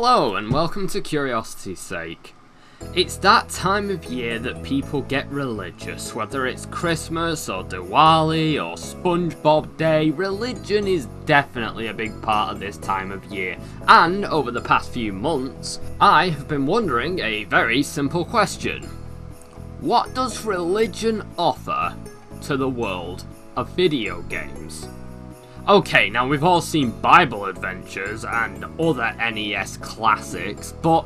Hello and welcome to Curiosity's Sake. It's that time of year that people get religious, whether it's Christmas or Diwali or SpongeBob Day. Religion is definitely a big part of this time of year, and over the past few months, I have been wondering a very simple question. What does religion offer to the world of video games? Okay, now we've all seen Bible Adventures and other NES classics, but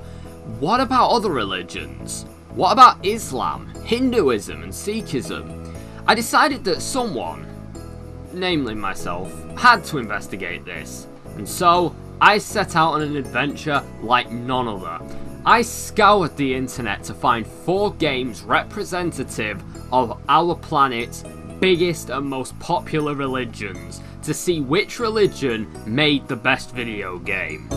what about other religions? What about Islam, Hinduism and Sikhism? I decided that someone, namely myself, had to investigate this, and so I set out on an adventure like none other. I scoured the internet to find 4 games representative of our planet's biggest and most popular religions, to see which religion made the best video game.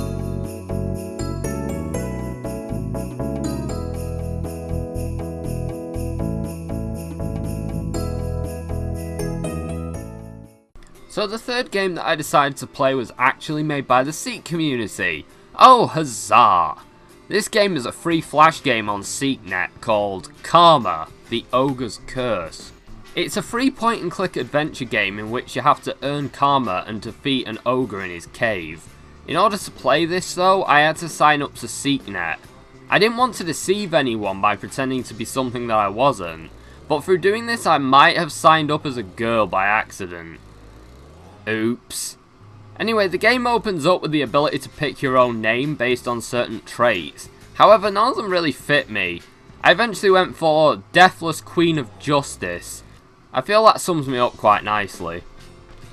So the third game that I decided to play was actually made by the Sikh community. Oh huzzah! This game is a free flash game on SeekNet called Karma, the Ogre's Curse. It's a free point and click adventure game in which you have to earn karma and defeat an ogre in his cave. In order to play this though, I had to sign up to SeekNet. I didn't want to deceive anyone by pretending to be something that I wasn't, but through doing this I might have signed up as a girl by accident. Oops. Anyway, the game opens up with the ability to pick your own name based on certain traits. However, none of them really fit me. I eventually went for Deathless Queen of Justice. I feel that sums me up quite nicely.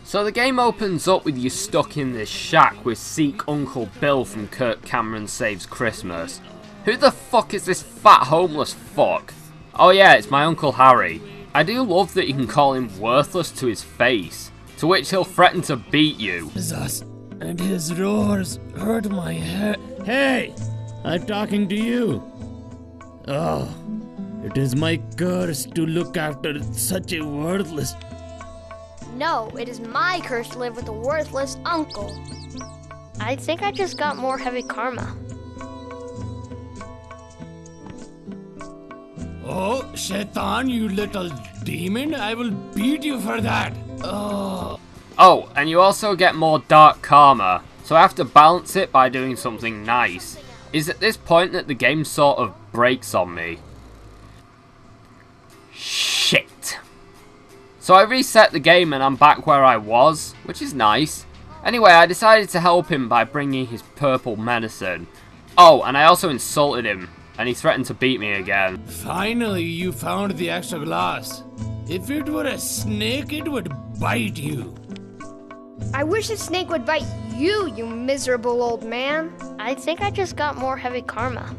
So the game opens up with you stuck in this shack with Sikh Uncle Bill from Kirk Cameron Saves Christmas. Who the fuck is this fat homeless fuck? Oh yeah, it's my Uncle Harry. I do love that you can call him worthless to his face, to which he'll threaten to beat you. And his roars hurt my head. Hey, I'm talking to you. Oh, it is my curse to look after such a worthless... No, it is my curse to live with a worthless uncle. I think I just got more heavy karma. Oh, Shaitan, you little demon, I will beat you for that. Oh, and you also get more dark karma, so I have to balance it by doing something nice. It's at this point that the game sort of breaks on me. Shit. So I reset the game and I'm back where I was, which is nice. Anyway, I decided to help him by bringing his purple medicine. Oh, and I also insulted him, and he threatened to beat me again. Finally, you found the extra glass. If it were a snake, it would bite you. I wish a snake would bite you, you miserable old man. I think I just got more heavy karma.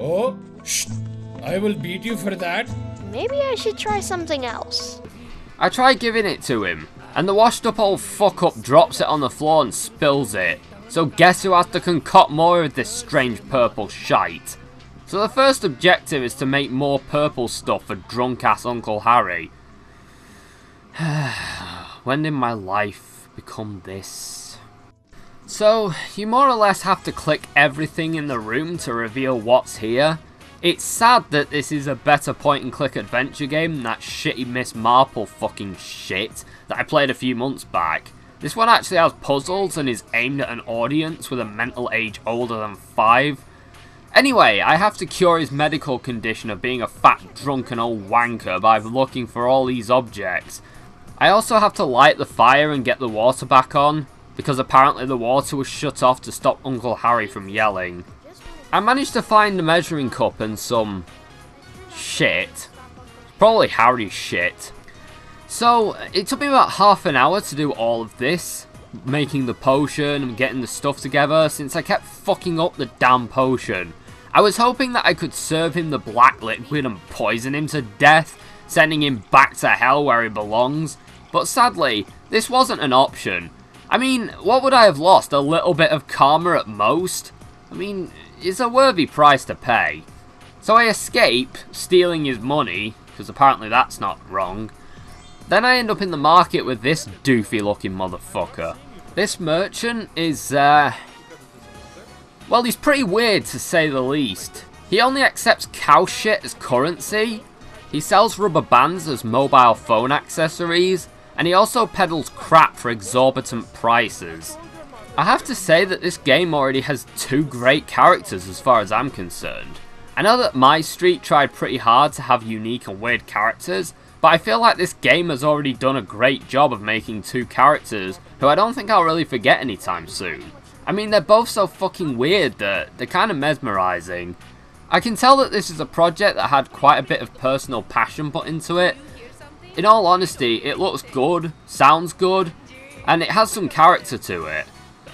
Oh, shh. I will beat you for that. Maybe I should try something else. I try giving it to him, and the washed up old fuck up drops it on the floor and spills it. So guess who has to concoct more of this strange purple shite? So the first objective is to make more purple stuff for drunk ass Uncle Harry. When did my life become this? So, you more or less have to click everything in the room to reveal what's here. It's sad that this is a better point and click adventure game than that shitty Miss Marple fucking shit that I played a few months back. This one actually has puzzles and is aimed at an audience with a mental age older than 5. Anyway, I have to cure his medical condition of being a fat drunken old wanker by looking for all these objects. I also have to light the fire and get the water back on, because apparently the water was shut off to stop Uncle Harry from yelling. I managed to find the measuring cup and some shit. Probably Harry's shit. So, it took me about half an hour to do all of this, making the potion and getting the stuff together, since I kept fucking up the damn potion. I was hoping that I could serve him the black liquid and poison him to death, sending him back to hell where he belongs, but sadly, this wasn't an option. I mean, what would I have lost? A little bit of karma at most? I mean, it's a worthy price to pay. So I escape, stealing his money, because apparently that's not wrong. Then I end up in the market with this doofy looking motherfucker. This merchant is, well, he's pretty weird to say the least. He only accepts cow shit as currency, he sells rubber bands as mobile phone accessories, and he also peddles crap for exorbitant prices. I have to say that this game already has 2 great characters as far as I'm concerned. I know that My Street tried pretty hard to have unique and weird characters, but I feel like this game has already done a great job of making 2 characters who I don't think I'll really forget anytime soon. I mean, they're both so fucking weird that they're kind of mesmerizing. I can tell that this is a project that had quite a bit of personal passion put into it. In all honesty, it looks good, sounds good, and it has some character to it.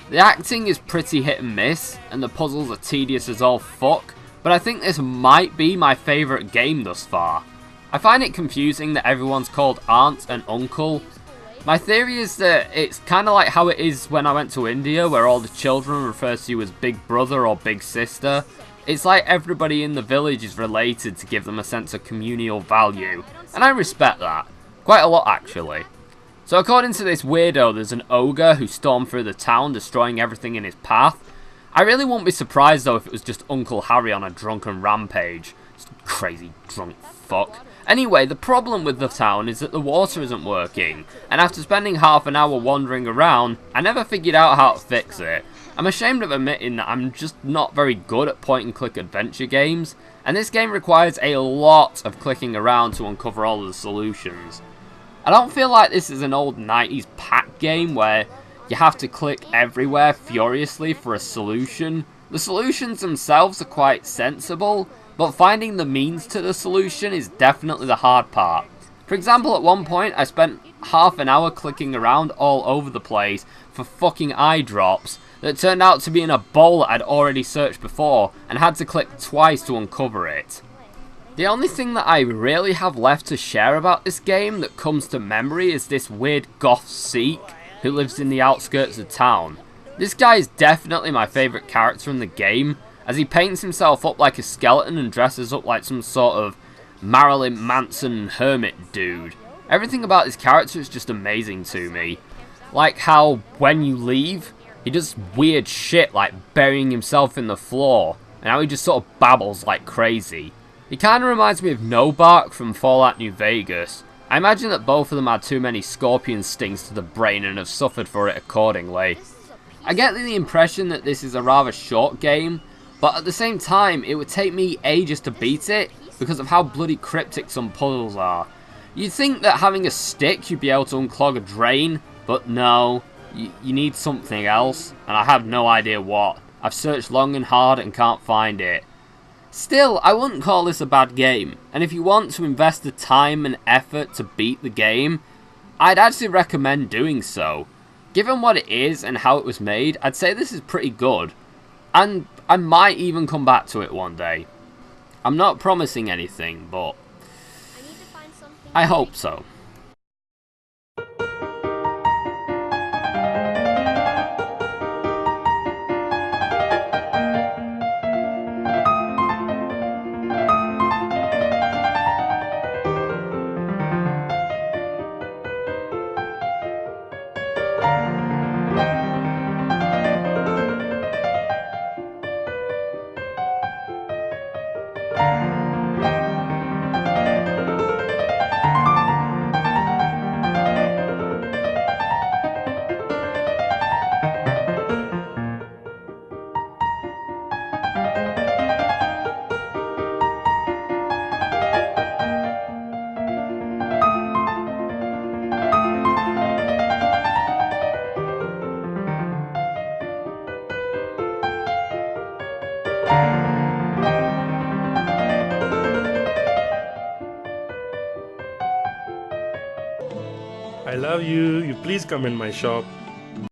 The acting is pretty hit and miss, and the puzzles are tedious as all fuck, but I think this might be my favourite game thus far. I find it confusing that everyone's called aunt and uncle. My theory is that it's kind of like how it is when I went to India, where all the children refer to you as big brother or big sister. It's like everybody in the village is related to give them a sense of communal value, and I respect that. Quite a lot, actually. So according to this weirdo, there's an ogre who stormed through the town, destroying everything in his path. I really wouldn't be surprised though if it was just Uncle Harry on a drunken rampage. Crazy drunk fuck. Anyway, the problem with the town is that the water isn't working, and after spending half an hour wandering around, I never figured out how to fix it. I'm ashamed of admitting that I'm just not very good at point-and-click adventure games, and this game requires a lot of clicking around to uncover all of the solutions. I don't feel like this is an old 90s pack game where you have to click everywhere furiously for a solution. The solutions themselves are quite sensible, but finding the means to the solution is definitely the hard part. For example, at one point I spent half an hour clicking around all over the place for fucking eye drops that turned out to be in a bowl that I'd already searched before and had to click twice to uncover it. The only thing that I really have left to share about this game that comes to memory is this weird goth Sikh who lives in the outskirts of town. This guy is definitely my favourite character in the game, as he paints himself up like a skeleton and dresses up like some sort of Marilyn Manson hermit dude. Everything about this character is just amazing to me. Like how when you leave, he does weird shit like burying himself in the floor, and how he just sort of babbles like crazy. He kinda reminds me of No Bark from Fallout New Vegas. I imagine that both of them had too many scorpion stings to the brain and have suffered for it accordingly. I get the impression that this is a rather short game, but at the same time it would take me ages to beat it because of how bloody cryptic some puzzles are. You'd think that having a stick you'd be able to unclog a drain, but no, you need something else, and I have no idea what. I've searched long and hard and can't find it. Still, I wouldn't call this a bad game, and if you want to invest the time and effort to beat the game, I'd actually recommend doing so. Given what it is and how it was made, I'd say this is pretty good, and I might even come back to it one day. I'm not promising anything, but I hope so. I love you. You please come in my shop.